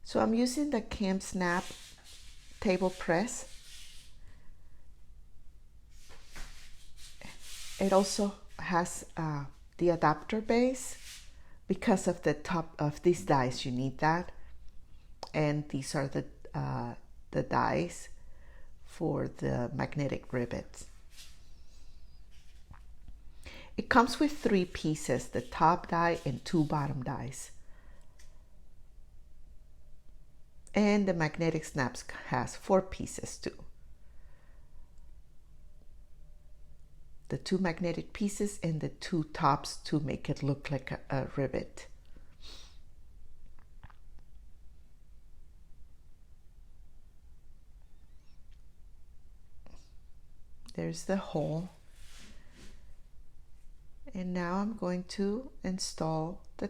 So I'm using the KAMsnap table press. It also has the adapter base. Because of the top of these dies, you need that. And these are the dies for the magnetic rivets. It comes with 3 pieces, the top die and 2 bottom dies. And the magnetic snaps has 4 pieces too. The 2 magnetic pieces and the 2 tops to make it look like a rivet. There's the hole. And now I'm going to install the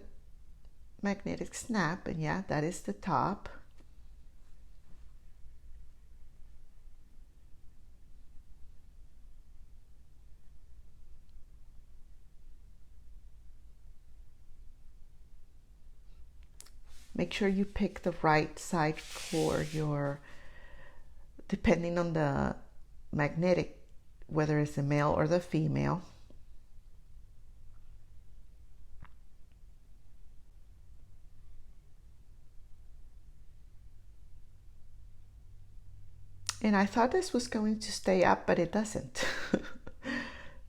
magnetic snap, and yeah, that is the top. Make sure you pick the right side for your, depending on the magnetic, whether it's the male or the female. And I thought this was going to stay up, but it doesn't.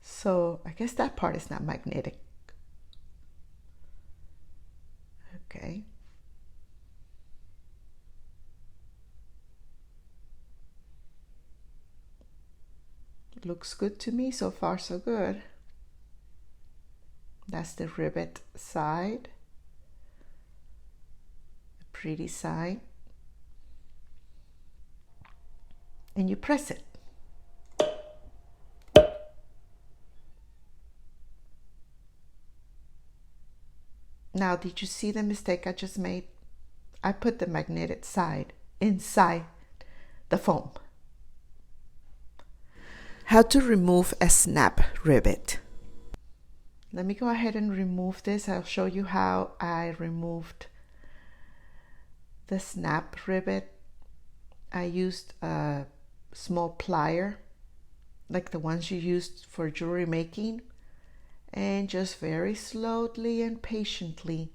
So I guess that part is not magnetic. Okay. Looks good to me. So far so good. That's the rivet side, the pretty side, and you press it. Now, did you see the mistake I just made? I put the magnetic side inside the foam. How to remove a snap rivet. Let me go ahead and remove this. I'll show you how I removed the snap rivet. I used a small plier, like the ones you used for jewelry making, and just very slowly and patiently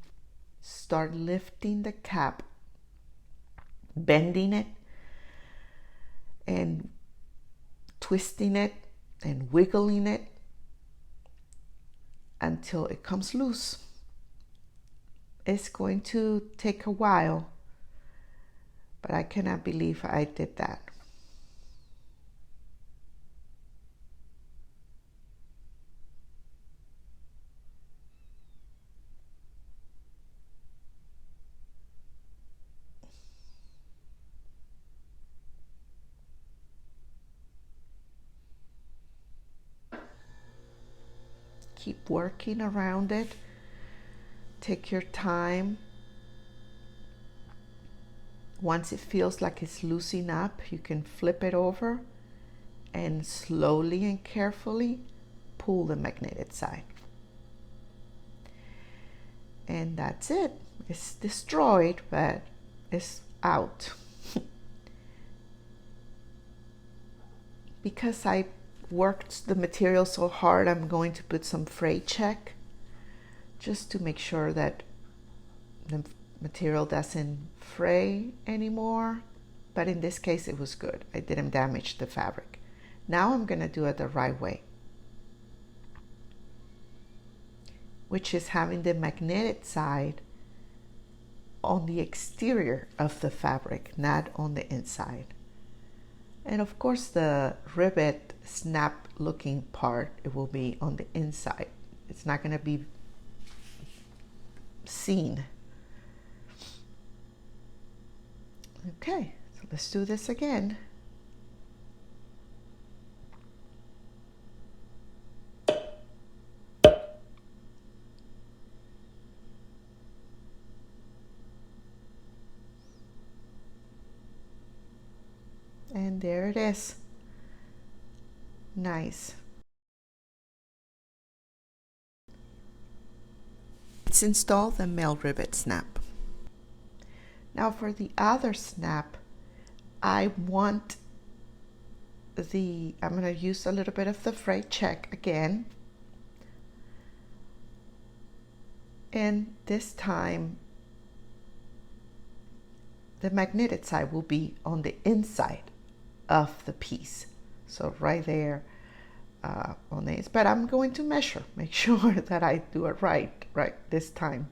start lifting the cap, bending it and twisting it and wiggling it until it comes loose. It's going to take a while, but I cannot believe I did that. Keep working around it. Take your time. Once it feels like it's loosening up, you can flip it over and slowly and carefully pull the magnetic side. And that's it. It's destroyed, but it's out. Because I worked the material so hard, I'm going to put some fray check just to make sure that the material doesn't fray anymore. But in this case, it was good. I didn't damage the fabric. Now I'm going to do it the right way, which is having the magnetic side on the exterior of the fabric, not on the inside. And of course, the rivet snap looking part, it will be on the inside. It's not going to be seen. Okay, so let's do this again. And there it is. Nice. Let's install the male rivet snap. Now for the other snap, I'm going to use a little bit of the freight check again. And this time, the magnetic side will be on the inside of the piece. So right there on the inside. But I'm going to measure, make sure that I do it right this time.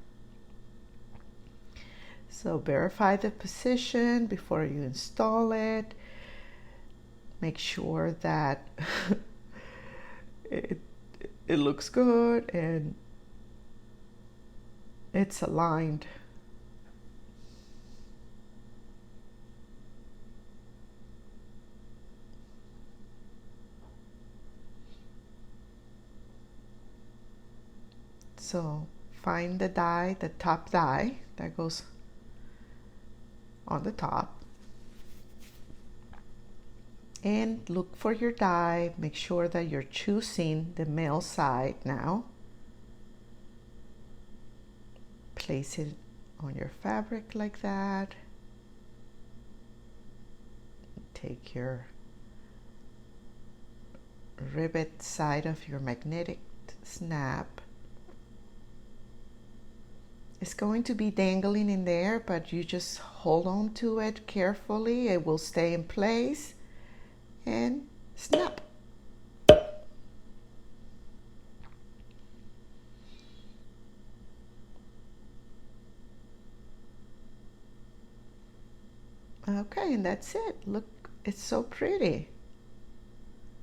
So verify the position before you install it. Make sure that it looks good and it's aligned. So find the die, the top die that goes on the top, and look for your die. Make sure that you're choosing the male side now. Place it on your fabric like that. Take your rivet side of your magnetic snap. It's going to be dangling in there, but you just hold on to it carefully. It will stay in place and snap. Okay, and that's it. Look, it's so pretty.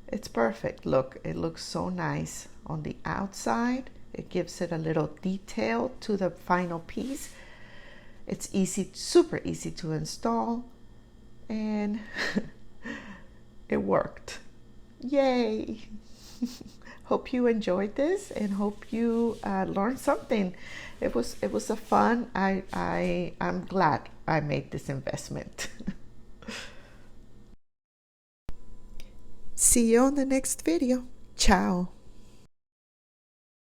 It's perfect. Look, it looks so nice on the outside. It gives it a little detail to the final piece. It's easy, super easy to install, and it worked. Yay! Hope you enjoyed this and hope you learned something. It was a fun. I'm glad I made this investment. See you on the next video. Ciao.